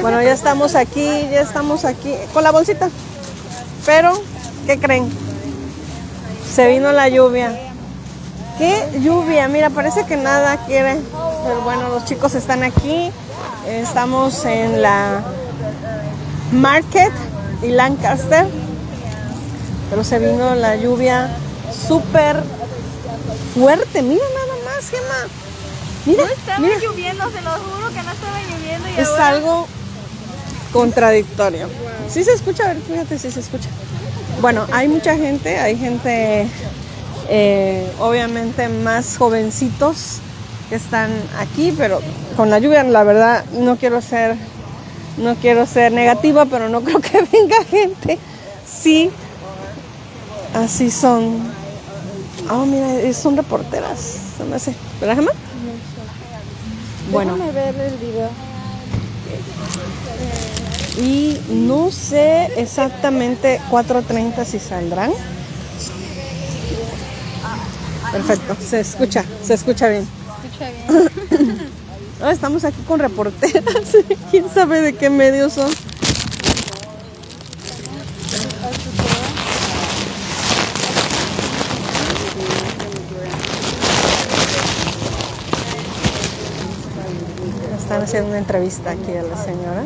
Bueno, ya estamos aquí con la bolsita. Pero, ¿qué creen? Se vino la lluvia. ¿Qué lluvia? Mira, parece que nada quiere. Pero bueno, los chicos están aquí. Estamos en la Market y Lancaster. Pero se vino la lluvia súper fuerte. Mira nada más, Gemma. Mira, no estaba lloviendo, se lo juro que no estaba lloviendo. Y es ahora... algo contradictorio. Sí se escucha, a ver, fíjate si se escucha. Bueno, hay mucha gente, obviamente más jovencitos que están aquí, pero con la lluvia, la verdad, no quiero ser negativa, pero no creo que venga gente. Sí, así son. Oh, mira, son reporteras, se me hace. ¿Verdad, Gemma? Bueno. Déjame ver el video. Y no sé exactamente 4:30 si saldrán. Perfecto, se escucha bien. Estamos aquí con reporteras. ¿Quién sabe de qué medios son? Están haciendo una entrevista aquí a la señora.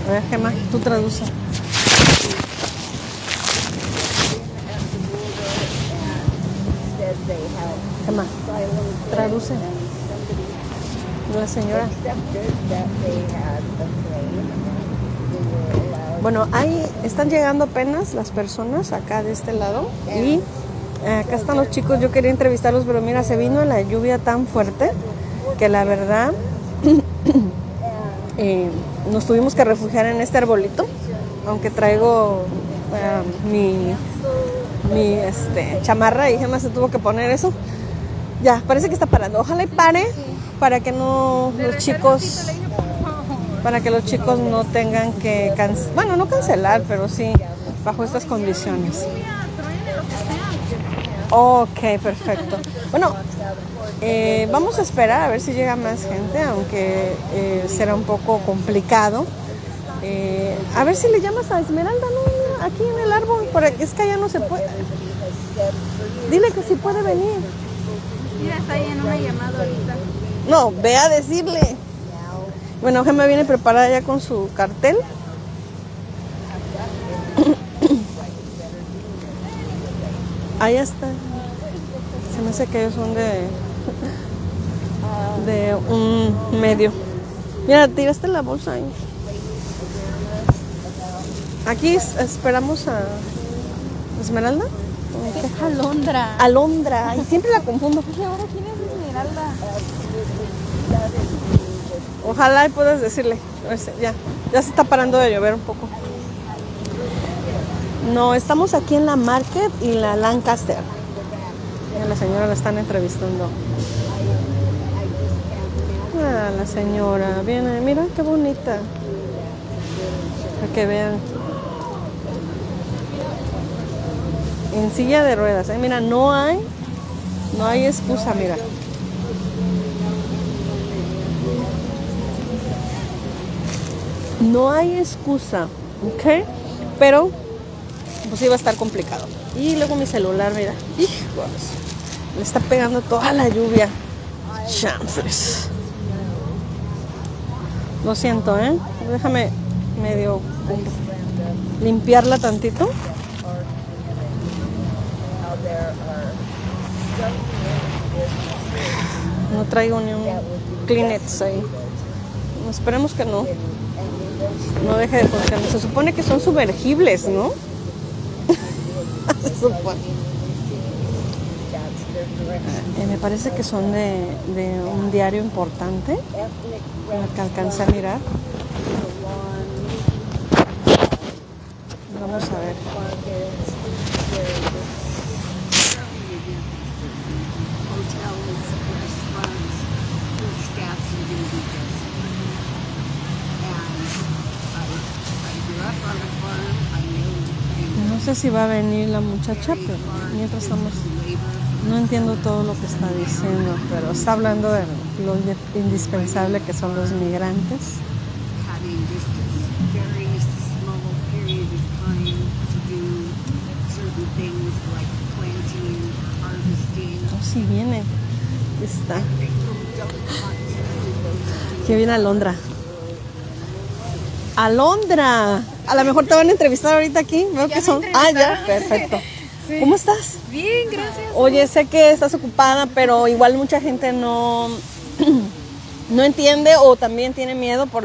A ver, Gemma, tú traduce. Gemma, traduce. La señora. Bueno, ahí están llegando apenas las personas acá de este lado. Y acá están los chicos. Yo quería entrevistarlos, pero mira, se vino la lluvia tan fuerte que la verdad nos tuvimos que refugiar en este arbolito, aunque traigo mi chamarra y Gemma se tuvo que poner eso. Ya, parece que está parando. Ojalá y pare para que no los chicos no tengan que no cancelar, pero sí bajo estas condiciones. Ok, perfecto. Bueno, vamos a esperar a ver si llega más gente, aunque será un poco complicado. A ver si le llamas a Esmeralda, ¿no? Aquí en el árbol, porque es que allá no se puede. Dile que si puede venir. Mira, está ahí en una llamada ahorita. No, ve a decirle. Bueno, Gemma viene preparada ya con su cartel. Ahí está. Se me hace que ellos son de un medio. Mira, tiraste la bolsa ahí. Aquí esperamos a Esmeralda. Es Alondra. Alondra. Y siempre la confundo. ¿Y ahora quién es Esmeralda? Ojalá y puedas decirle. Ya se está parando de llover un poco. No, estamos aquí en la Market y la Lancaster. A la señora la están entrevistando. La señora viene, mira qué bonita. Para que vean. En silla de ruedas. Mira, no hay excusa, mira. No hay excusa, ¿ok? Pero pues iba a estar complicado. Y luego mi celular, mira, hijos, le está pegando toda la lluvia. Chanfles. Lo siento, déjame medio limpiarla tantito. No traigo ni un Kleenex ahí. Esperemos que no deje de funcionar. Se supone que son sumergibles, ¿no? Se supone. Me parece que son de un diario importante, lo que alcancé a mirar. Vamos a ver. No sé si va a venir la muchacha, pero mientras estamos... No entiendo todo lo que está diciendo, pero está hablando de lo indispensable que son los migrantes. Having this very small period of time to do certain things like planting or harvesting. Oh, sí, viene. Aquí está. Aquí viene Alondra. Alondra. A lo mejor te van a entrevistar ahorita aquí. Veo que son. Ah, ya, perfecto. Sí. ¿Cómo estás? Bien, gracias. Oye, sé que estás ocupada, pero igual mucha gente no entiende o también tiene miedo por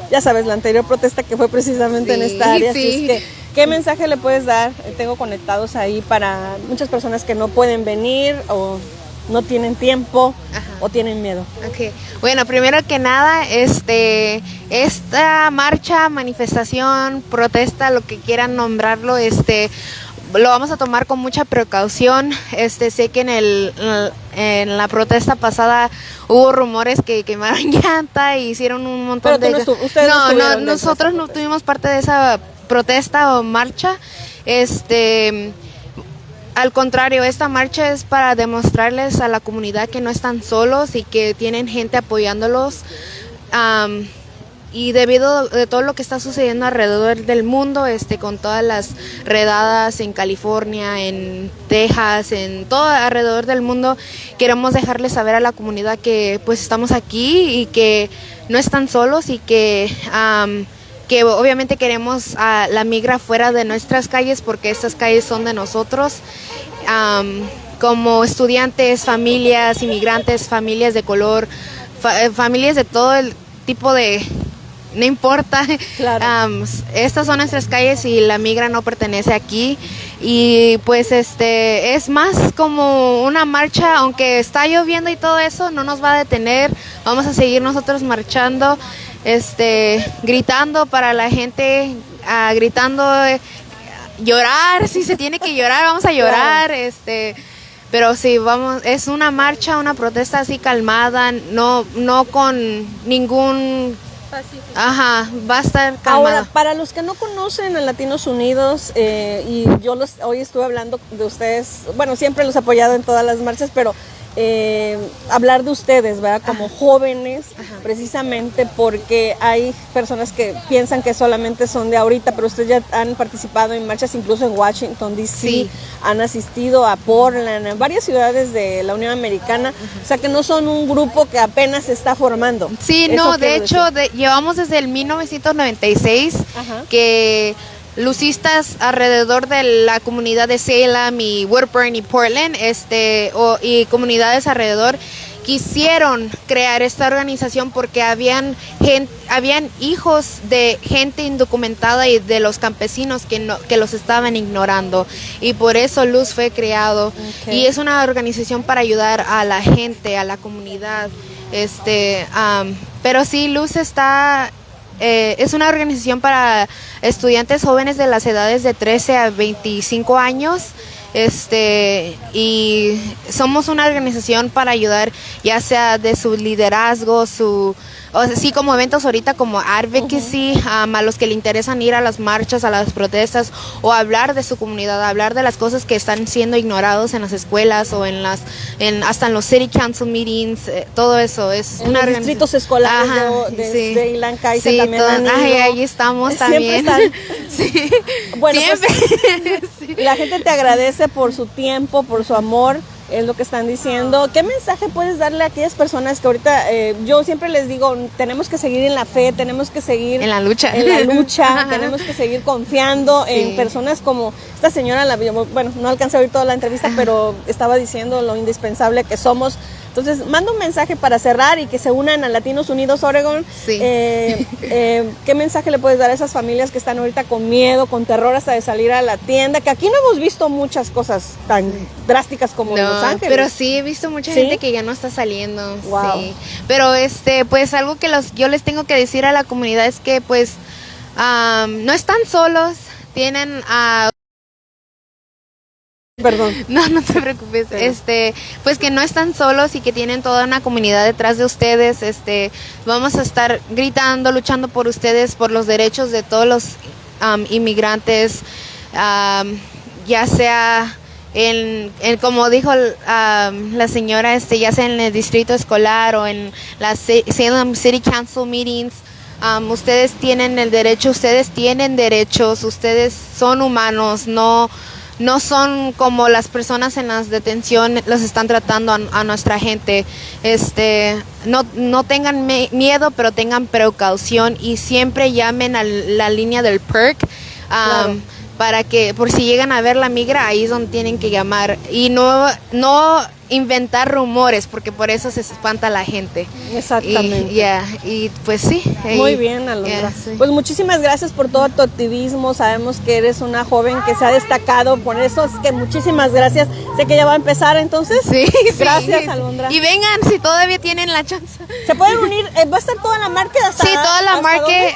ya sabes, la anterior protesta que fue precisamente en esta área. Sí. Así es que, ¿qué mensaje le puedes dar? Tengo conectados ahí para muchas personas que no pueden venir o no tienen tiempo. Ajá. O tienen miedo. Okay. Bueno, primero que nada, esta marcha, manifestación, protesta, lo que quieran nombrarlo, lo vamos a tomar con mucha precaución. Sé que en la protesta pasada hubo rumores que quemaron llanta y hicieron un montón de... Ustedes no, nosotros no tuvimos parte de esa protesta o marcha. Al contrario, esta marcha es para demostrarles a la comunidad que no están solos y que tienen gente apoyándolos. Y debido a todo lo que está sucediendo alrededor del mundo, con todas las redadas en California, en Texas, en todo alrededor del mundo, queremos dejarles saber a la comunidad que pues estamos aquí y que no están solos y que obviamente queremos a la migra fuera de nuestras calles porque estas calles son de nosotros. Como estudiantes, familias, inmigrantes, familias de color, familias de todo el tipo de... No importa, claro. Estas son nuestras calles y la migra no pertenece aquí y pues es más como una marcha, aunque está lloviendo y todo eso, no nos va a detener, vamos a seguir nosotros marchando, gritando para la gente, gritando, llorar, si se tiene que llorar, vamos a llorar, claro. Pero sí, vamos, es una marcha, una protesta así calmada, no con ningún... Pacifica. Ajá, va a estar calmada. Ahora, para los que no conocen a Latinos Unidos, y yo hoy estuve hablando de ustedes, bueno, siempre los he apoyado en todas las marchas, pero hablar de ustedes, ¿verdad? Como jóvenes, precisamente porque hay personas que piensan que solamente son de ahorita, pero ustedes ya han participado en marchas incluso en Washington, D.C., sí. Han asistido a Portland, en varias ciudades de la Unión Americana, o sea que no son un grupo que apenas se está formando. Sí, no, de hecho, llevamos desde el 1996 que... Lucistas alrededor de la comunidad de Salem y Woodburn y Portland, y comunidades alrededor quisieron crear esta organización porque habían hijos de gente indocumentada y de los campesinos que los estaban ignorando y por eso Luz fue creado y es una organización para ayudar a la gente, a la comunidad, pero sí, Luz es una organización para estudiantes jóvenes de las edades de 13 a 25 años, y somos una organización para ayudar ya sea de su liderazgo, así como eventos ahorita como advocacy, a los que le interesan ir a las marchas, a las protestas o hablar de su comunidad, hablar de las cosas que están siendo ignorados en las escuelas o hasta en los city council meetings, todo eso es en los distritos escolares de Ilan Kaiser, sí, también ahí estamos también. Sí. Bueno, siempre. Pues, sí. La gente te agradece por su tiempo, por su amor. Es lo que están diciendo. ¿Qué mensaje puedes darle a aquellas personas que ahorita, yo siempre les digo, tenemos que seguir en la fe, tenemos que seguir en la lucha, tenemos que seguir confiando en personas como esta señora, bueno, no alcancé a oír toda la entrevista, pero estaba diciendo lo indispensable que somos. Entonces, mando un mensaje para cerrar y que se unan a Latinos Unidos Oregon. Sí. ¿Qué mensaje le puedes dar a esas familias que están ahorita con miedo, con terror hasta de salir a la tienda? Que aquí no hemos visto muchas cosas tan drásticas como en Los Ángeles. Pero sí, he visto mucha gente que ya no está saliendo. Wow. Sí. Pero pues algo que yo les tengo que decir a la comunidad es que pues no están solos, tienen Perdón. No te preocupes. Pues que no están solos y que tienen toda una comunidad detrás de ustedes. Vamos a estar gritando, luchando por ustedes, por los derechos de todos los inmigrantes, ya sea como dijo la señora, ya sea en el distrito escolar o en las Salem City Council meetings, ustedes tienen el derecho, ustedes tienen derechos, ustedes son humanos, no son como las personas en las detención los están tratando a nuestra gente. No tengan miedo, pero tengan precaución y siempre llamen a la línea del PERC. Claro. Para que por si llegan a ver la migra, ahí es donde tienen que llamar y no inventar rumores, porque por eso se espanta la gente. Exactamente. Y pues sí. Muy bien, Alondra. Sí. Pues muchísimas gracias por todo tu activismo. Sabemos que eres una joven que se ha destacado, por eso es que muchísimas gracias. Sé que ya va a empezar, entonces. Sí, gracias, sí. Alondra. Y vengan si todavía tienen la chance. ¿Se pueden unir? ¿Va a estar toda la marca hasta? Sí, toda la ¿hasta marca. dónde?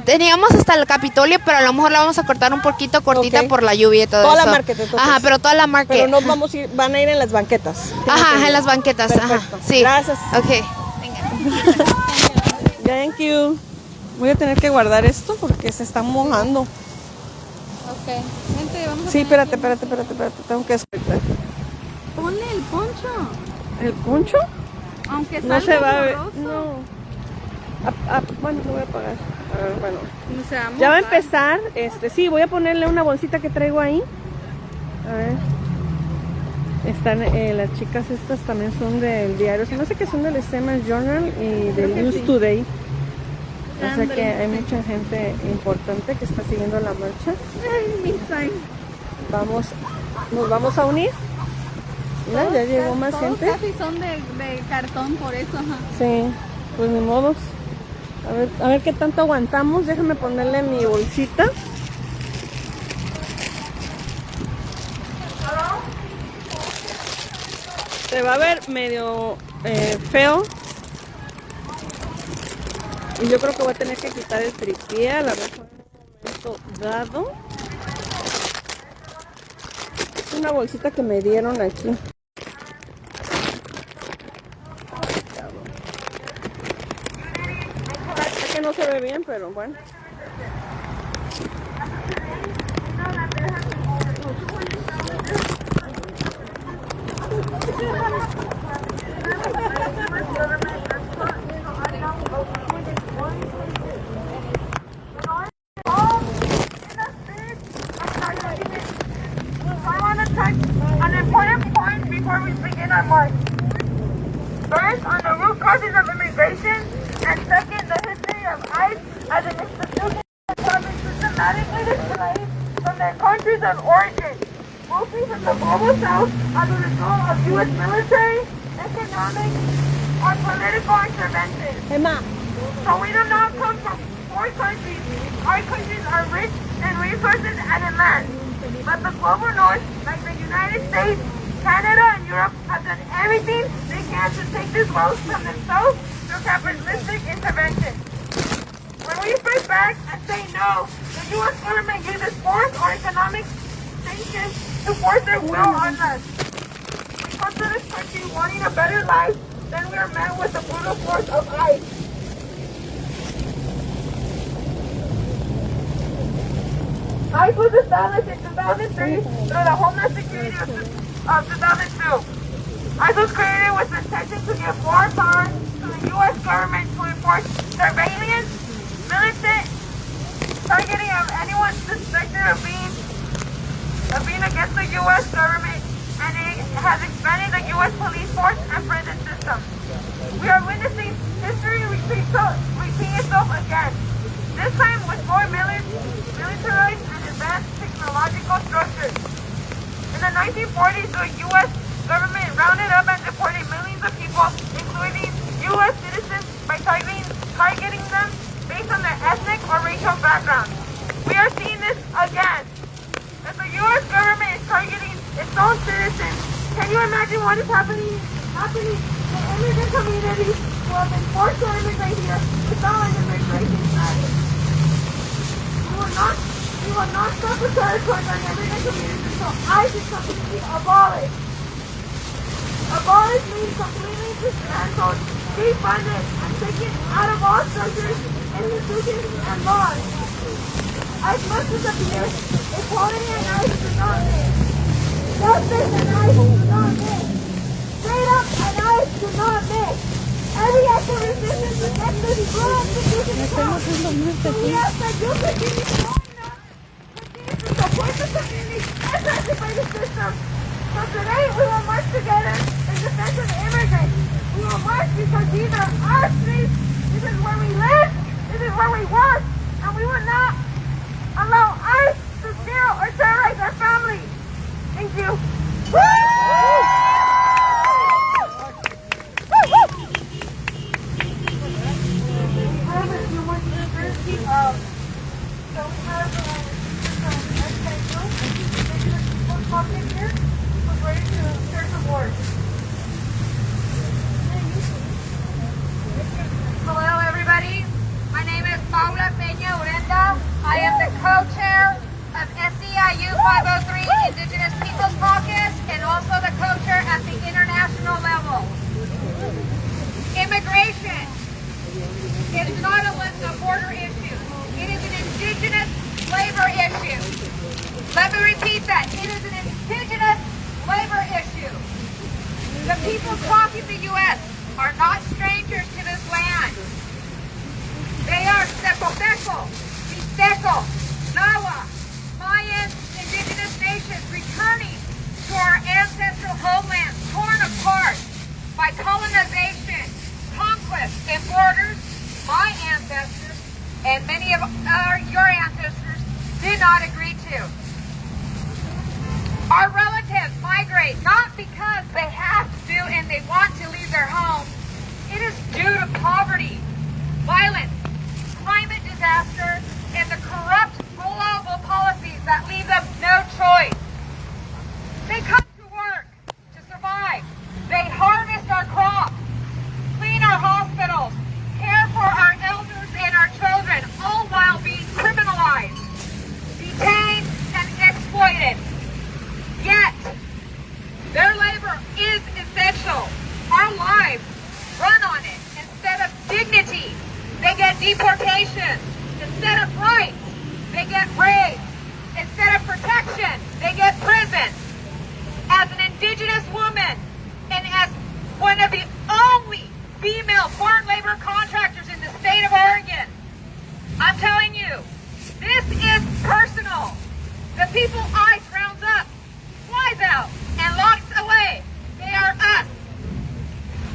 Teníamos hasta el Capitolio, pero a lo mejor la vamos a cortar un poquito cortita Ok. por la lluvia y todo Toda eso. la marca, entonces. Ajá, pero toda la marca. Pero no vamos a ir, van a ir en las banquetas. Ajá, en las banquetas. Perfecto. Ajá. Sí. Gracias. Ok. Thank you. Voy a tener que guardar esto porque se está mojando. Ok. Vente, vamos a Sí, poner espérate. Tengo que despertar. Ponle el poncho. ¿El poncho? Aunque No salga se va a ver. borroso, No. Bueno, lo voy a apagar. A ver, bueno. no se va a Ya va a mojar. empezar. Sí, voy a ponerle una bolsita que traigo ahí. A ver. Están, las chicas estas también son del diario. Se me hace que son del Siempre Journal y del que News sí. Today. O sea que Ándale, hay sí. mucha gente importante que está siguiendo la marcha. Ay, mi sign. Nos vamos a unir. Mira, ya llegó más Todos gente. casi son de cartón, por eso, ajá. Sí, pues ni modos. A ver qué tanto aguantamos. Déjame ponerle mi bolsita. Se va a ver medio feo. Y yo creo que voy a tener que quitar el tripié a la mejor en un momento dado. Es una bolsita que me dieron aquí. Es que no se ve bien, pero bueno. An important point before we begin our march. First, on the root causes of immigration, and second, the history of ICE as an institution that has been systematically displaced from their countries of origin, mostly from the global south as a result of U.S. military, economic, or political intervention. Emma. So we do not come from poor countries. Our countries are rich in resources and in land. But the global north, like the United States, Canada, and Europe, have done everything they can to take this wealth from themselves through capitalistic intervention. When we fight back and say no, the U.S. government uses force or economic sanctions to force their will on us. We come to this country wanting a better life, then we are met with the brutal force of ICE. ICE was established in 2003 through the Homeland Security of 2002. ICE was created with the intention to give more power to the U.S. government to enforce surveillance, militant targeting of anyone suspected of being against the U.S. government, and it has expanded the U.S. police force and prison system. We are witnessing history repeat itself again. This time with more militarized and advanced technological structures. In the 1940s, the U.S. government rounded up and deported millions of people, including U.S. citizens, by targeting them based on their ethnic or racial background. We are seeing this again. If the U.S. government is targeting its own citizens, can you imagine what is happening to immigrant communities who have been forced to immigrate here without an immigration status? We will not stop the surge towards our immigrant communities until ICE is completely abolished. Abolished means completely dismantled, defunded, and taken out of all structures, institutions, and laws. ICE must disappear. Equality and ICE do not mix. Justice and ICE do not mix. Freedom and ICE do not mix. Every act of resistance against this blood indigenous cause. We ask that you continue to join us, continue to support the community impacted by the system. So today we will march together in defense of immigrants. We will march because these are our streets. This is where we live. This is where we work. And we will not allow ICE to steal or terrorize our families. Thank you. Hello, everybody. My name is Paula Peña Urenda. I am the co-chair of SEIU 503 Indigenous Peoples Caucus and also the co-chair at the international level. Immigration is not a border issue. It is an indigenous labor issue. Let me repeat that. It is an indigenous labor issue. The people talking the U.S. are not strangers to this land. They are Tepoteco, Mixteco, Nahua, Mayan, indigenous nations returning to our ancestral homelands torn apart by colonization, conquest, and borders my ancestors and many of your ancestors did not agree to. Our relatives migrate not because they have to and they want to leave their homes. It is due to poverty, violence, climate disaster, and the corrupt global policies that leave them no choice. They come to work to survive. They harvest our crops, clean our hospitals, care for our elders and our children, all while being criminalized, detained, and exploited. Yet, their labor is essential. Our lives run on it. Instead of dignity, they get deportation. Instead of rights, they get rape. Instead of protection, they get prison. As an indigenous woman and as one of the only female foreign labor contractors in the state of Oregon, I'm telling you, this is personal. The people ICE rounds up, flies out, and locks away. They are us.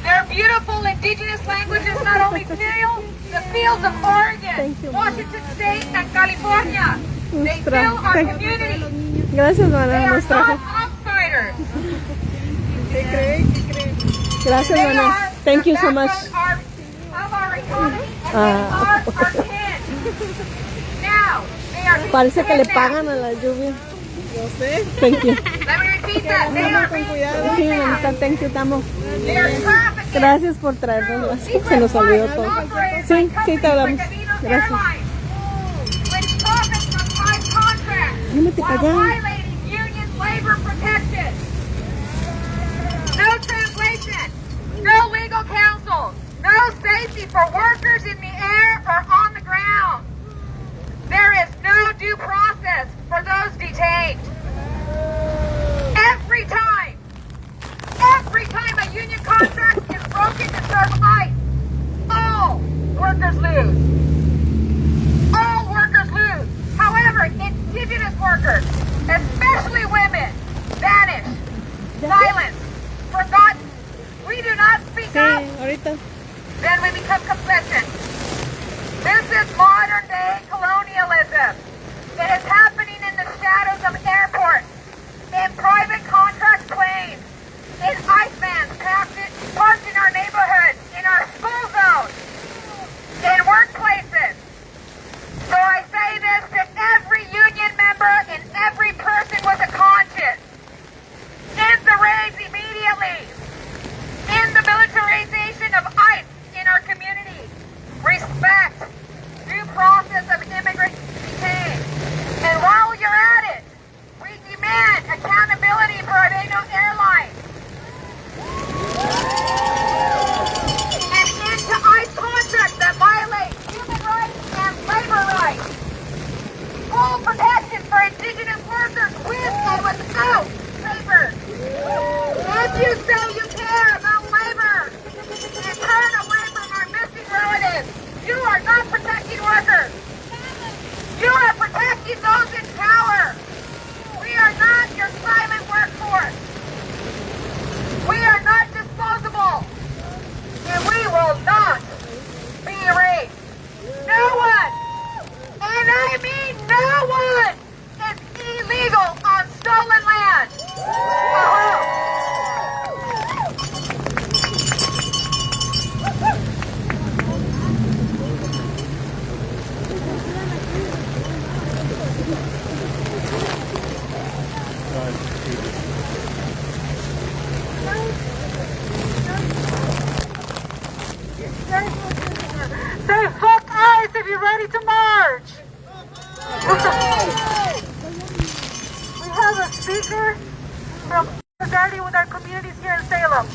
Their beautiful indigenous languages not only fill the fields of Oregon, Washington State, and California. They fill our community. Gracias, They Mana. are Nos not trajo. outsiders. Gracias, They Mana. are Thank you the so much. backbone of our economy, and they are our kin. Now, they are Parece que le kidnapped. pagan a la lluvia. Thank you. Let me repeat that. They are being Sí, kidnapped. Manita, thank you, Tamo. They are trafficked. Gracias por traernos. Se nos olvidó todo. Sí, sí, te hablamos. Gracias. Which profits from high contracts Límate para while allá. violating union labor protections. No translation, no legal counsel, no safety for workers in the air or on the ground. There is no due process for those detained. Every time a union contract is broken to serve ICE, all workers lose. All workers lose. However, indigenous workers, especially women, vanish, silenced, forgotten. We do not speak Sí, up, ahorita. then we become complicit. This is modern day colonialism. It is happening in the shadows of airports, in private contract planes, in ICE vans parked in our neighborhoods, in our school zones, in workplaces. So I say this to every union member and every person with a conscience. End the raids immediately. End the militarization of ICE in our community. Respect due process of immigrant detained. fuck ICE if you're ready to march. We have a speaker from solidarity with our communities here in Salem.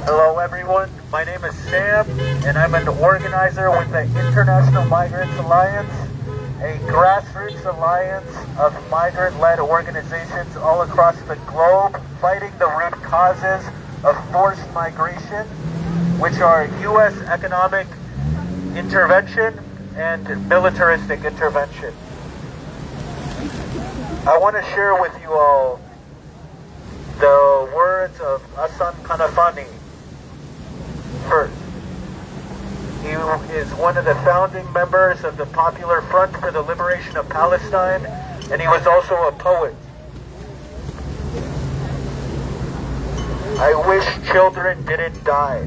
Hello everyone, my name is Sam and I'm an organizer with the International Migrants Alliance, a grassroots alliance of migrant-led organizations all across the globe fighting the root causes of forced migration, which are U.S. economic intervention and militaristic intervention. I want to share with you all the words of Hassan Kanafani first. He is one of the founding members of the Popular Front for the Liberation of Palestine, and he was also a poet. I wish children didn't die.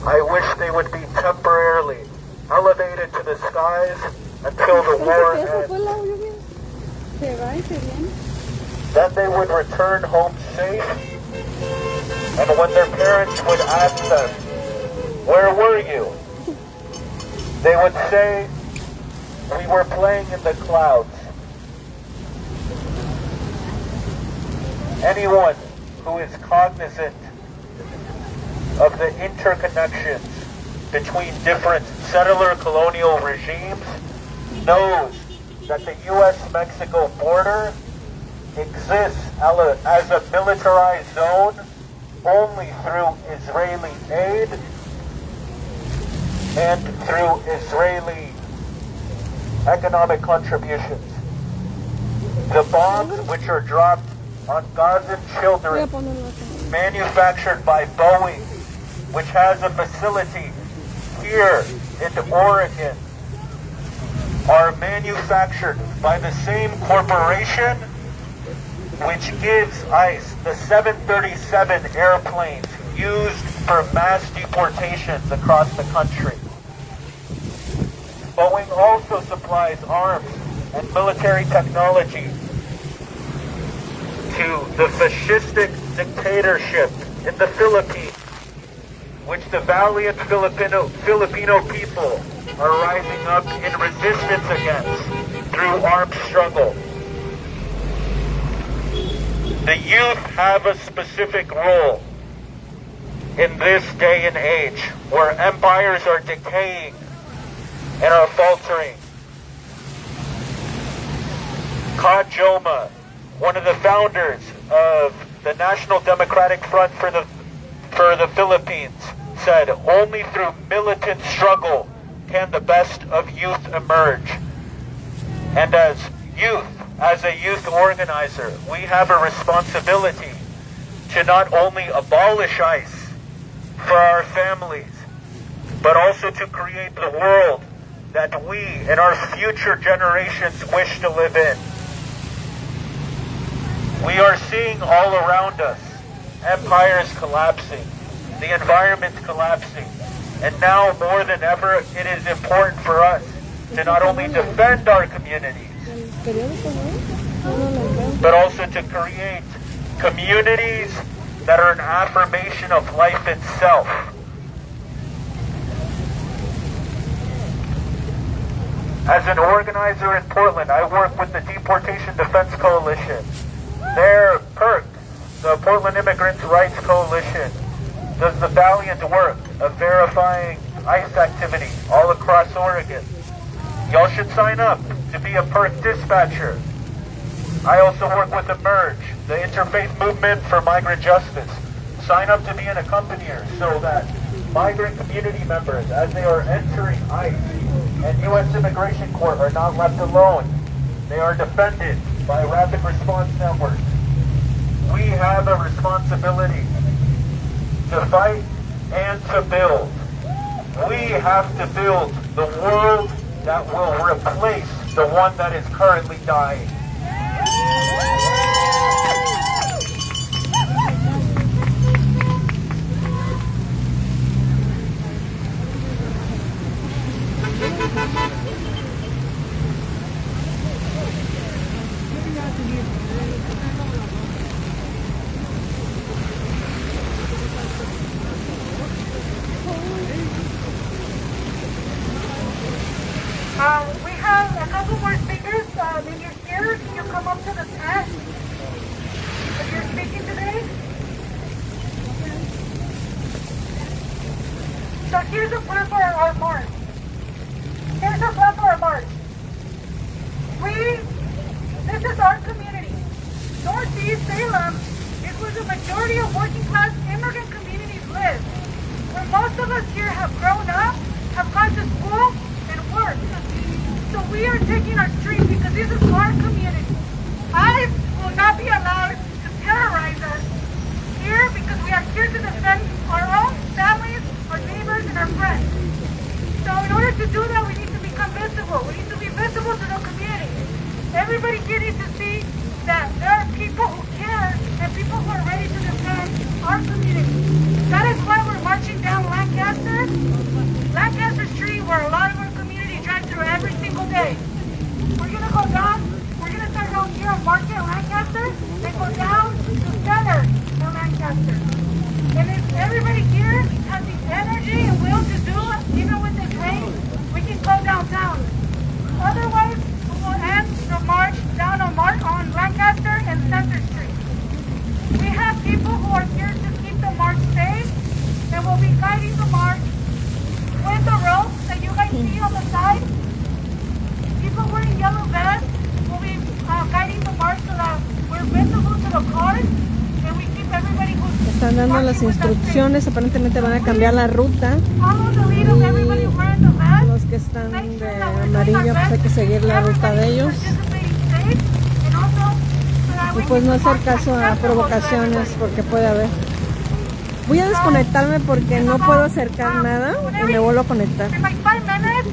I wish they would be temporarily elevated to the skies until the war ends. Then they would return home safe, and when their parents would ask them, "Where were you?" they would say, "We were playing in the clouds." Anyone who is cognizant of the interconnections between different settler colonial regimes knows that the U.S.-Mexico border exists as a militarized zone only through Israeli aid and through Israeli economic contributions. The bombs which are dropped on Gazan children, manufactured by Boeing, which has a facility here in Oregon, are manufactured by the same corporation which gives ICE the 737 airplanes used for mass deportations across the country. Boeing also supplies arms and military technology to the fascistic dictatorship in the Philippines, which the valiant Filipino people are rising up in resistance against through armed struggle. The youth have a specific role in this day and age where empires are decaying and are faltering. Ka Joma, one of the founders of the National Democratic Front for the Philippines, said, "Only through militant struggle can the best of youth emerge." And as a youth organizer, we have a responsibility to not only abolish ICE for our families, but also to create the world that we and our future generations wish to live in. We are seeing all around us empires collapsing, the environment collapsing, and now more than ever it is important for us to not only defend our communities, but also to create communities that are an affirmation of life itself. As an organizer in Portland, I work with the Deportation Defense Coalition. Their PIRC, the Portland Immigrant Rights Coalition, does the valiant work of verifying ICE activity all across Oregon. Y'all should sign up to be a PIRC dispatcher. I also work with Emerge, the Interfaith Movement for Migrant Justice. Sign up to be an accompanier so that migrant community members, as they are entering ICE and U.S. Immigration Court, are not left alone. They are defended by rapid response networks. We have a responsibility to fight and to build. We have to build the world that will replace the one that is currently dying. here's a plan for our march. Here's a plan for our march. This is our community. Northeast Salem is where the majority of working class immigrant communities live. Where most of us here have grown up, have gone to school, and worked. So we are taking our street because this is our community. ICE will not be allowed to terrorize us here because we are here to defend our own families, our neighbors, and our friends. So in order to do that, we need to become visible. We need to be visible to the community. Everybody here needs to see that there are people who care and people who are ready to defend our community. That is why we're marching down Lancaster Street, where a lot of our community drives through every single day. We're going to go down, we're going to start down here on Marcha in Lancaster, and go down to Center in Lancaster. And if everybody here has the energy and will to do it, even with this rain, we can go downtown. Otherwise, we will end the march down on Lancaster and Center Street. We have people who are here to keep the march safe, and will be guiding the march with the ropes that you guys see on the side. People wearing yellow vests will be guiding the march so that we're visible to the cars, and we keep everybody who's Están dando las instrucciones, aparentemente van a cambiar la ruta. follow the lead of everybody wearing the vest. Los que están de amarillo, pues hay que seguir la ruta de ellos. Y pues no hacer caso a provocaciones porque puede haber. Voy a desconectarme porque no puedo acercar nada y me vuelvo a conectar. In like 5 minutes,